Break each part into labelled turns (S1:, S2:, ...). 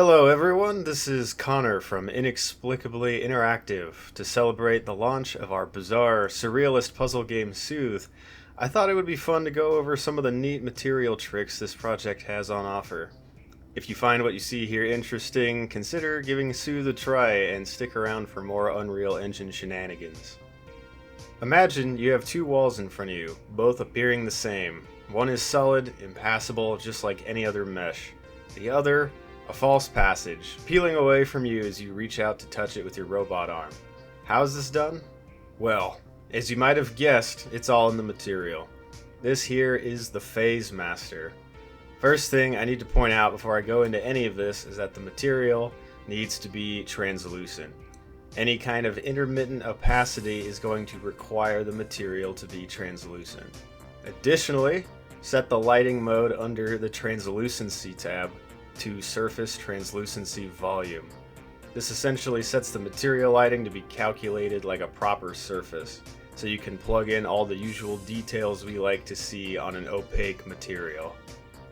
S1: Hello everyone, this is Connor from Inexplicably Interactive. To celebrate the launch of our bizarre, surrealist puzzle game Soothe, I thought it would be fun to go over some of the neat material tricks this project has on offer. If you find what you see here interesting, consider giving Soothe a try and stick around for more Unreal Engine shenanigans. Imagine you have two walls in front of you, both appearing the same. One is solid, impassable, just like any other mesh. The other, a false passage, peeling away from you as you reach out to touch it with your robot arm. How is this done? Well, as you might have guessed, it's all in the material. This here is the Phase Master. First thing I need to point out before I go into any of this is that the material needs to be translucent. Any kind of intermittent opacity is going to require the material to be translucent. Additionally, set the lighting mode under the translucency tab to surface translucency volume. This essentially sets the material lighting to be calculated like a proper surface, so you can plug in all the usual details we like to see on an opaque material.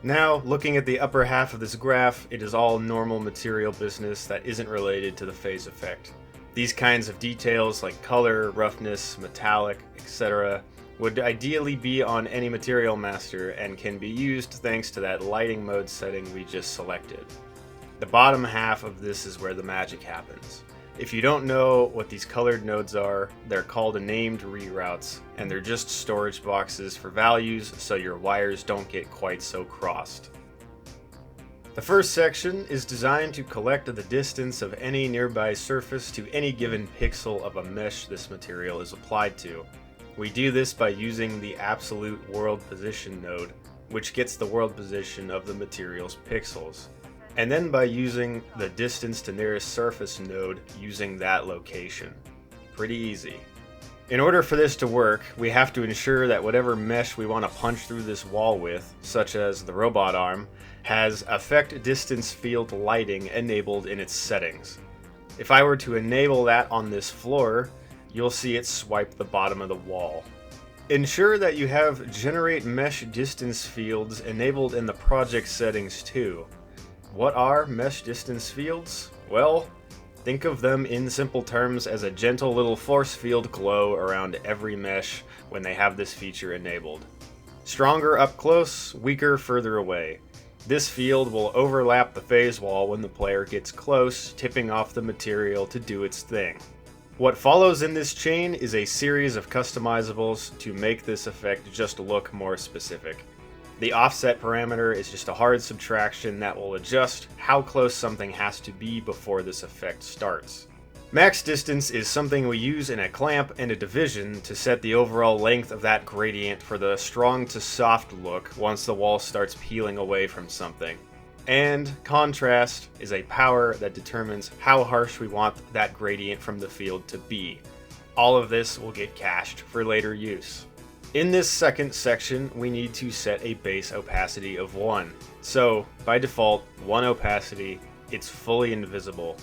S1: Now, looking at the upper half of this graph, it is all normal material business that isn't related to the phase effect. These kinds of details like color, roughness, metallic, etc. would ideally be on any material master and can be used thanks to that lighting mode setting we just selected. The bottom half of this is where the magic happens. If you don't know what these colored nodes are, they're called named reroutes, and they're just storage boxes for values so your wires don't get quite so crossed. The first section is designed to collect the distance of any nearby surface to any given pixel of a mesh this material is applied to. We do this by using the absolute world position node, which gets the world position of the material's pixels, and then by using the distance to nearest surface node using that location. Pretty easy. In order for this to work, we have to ensure that whatever mesh we want to punch through this wall with, such as the robot arm, has effect distance field lighting enabled in its settings. If I were to enable that on this floor, you'll see it swipe the bottom of the wall. Ensure that you have generate mesh distance fields enabled in the project settings too. What are mesh distance fields? Well, think of them in simple terms as a gentle little force field glow around every mesh when they have this feature enabled. Stronger up close, weaker further away. This field will overlap the phase wall when the player gets close, tipping off the material to do its thing. What follows in this chain is a series of customizables to make this effect just look more specific. The offset parameter is just a hard subtraction that will adjust how close something has to be before this effect starts. Max distance is something we use in a clamp and a division to set the overall length of that gradient for the strong to soft look once the wall starts peeling away from something. And contrast is a power that determines how harsh we want that gradient from the field to be. All of this will get cached for later use. In this second section, we need to set a base opacity of 1. So, by default, 1 opacity, it's fully invisible.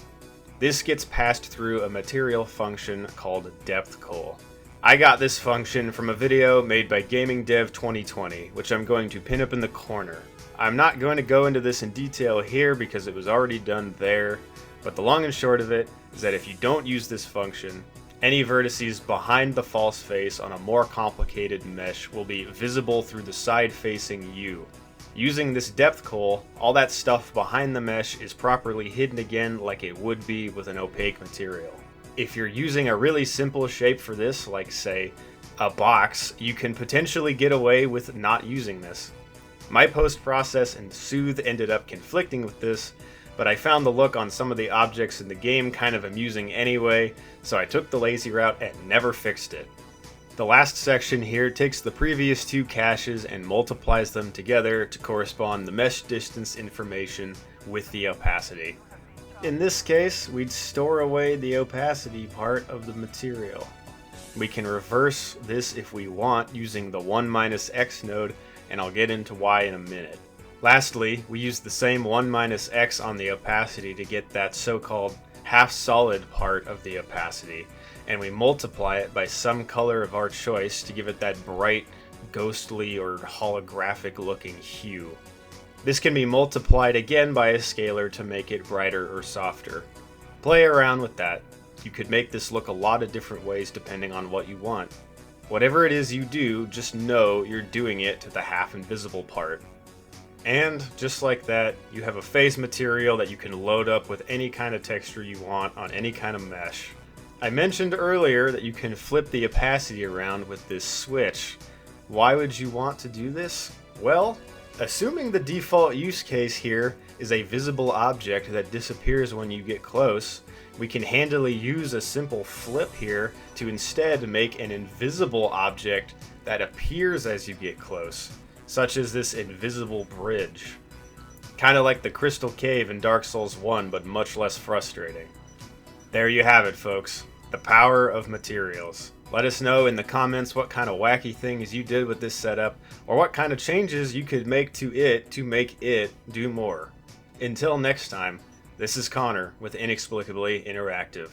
S1: This gets passed through a material function called depth cull. I got this function from a video made by Gaming Dev 2020, which I'm going to pin up in the corner. I'm not going to go into this in detail here because it was already done there, but the long and short of it is that if you don't use this function, any vertices behind the false face on a more complicated mesh will be visible through the side facing you. Using this depth cull, all that stuff behind the mesh is properly hidden again like it would be with an opaque material. If you're using a really simple shape for this, like say, a box, you can potentially get away with not using this. My post-process and Soothe ended up conflicting with this, but I found the look on some of the objects in the game kind of amusing anyway, so I took the lazy route and never fixed it. The last section here takes the previous two caches and multiplies them together to correspond the mesh distance information with the opacity. In this case, we'd store away the opacity part of the material. We can reverse this if we want using the 1-x node, and I'll get into why in a minute. Lastly, we use the same 1-x on the opacity to get that so-called half-solid part of the opacity, and we multiply it by some color of our choice to give it that bright, ghostly, or holographic looking hue. This can be multiplied again by a scalar to make it brighter or softer. Play around with that. You could make this look a lot of different ways depending on what you want. Whatever it is you do, just know you're doing it to the half invisible part. And just like that, you have a phase material that you can load up with any kind of texture you want on any kind of mesh. I mentioned earlier that you can flip the opacity around with this switch. Why would you want to do this? Well, assuming the default use case here is a visible object that disappears when you get close, we can handily use a simple flip here to instead make an invisible object that appears as you get close, such as this invisible bridge. Kinda like the crystal cave in Dark Souls 1, but much less frustrating. There you have it, folks. The power of materials. Let us know in the comments what kind of wacky things you did with this setup, or what kind of changes you could make to make it do more. Until next time, this is Connor with Inexplicably Interactive.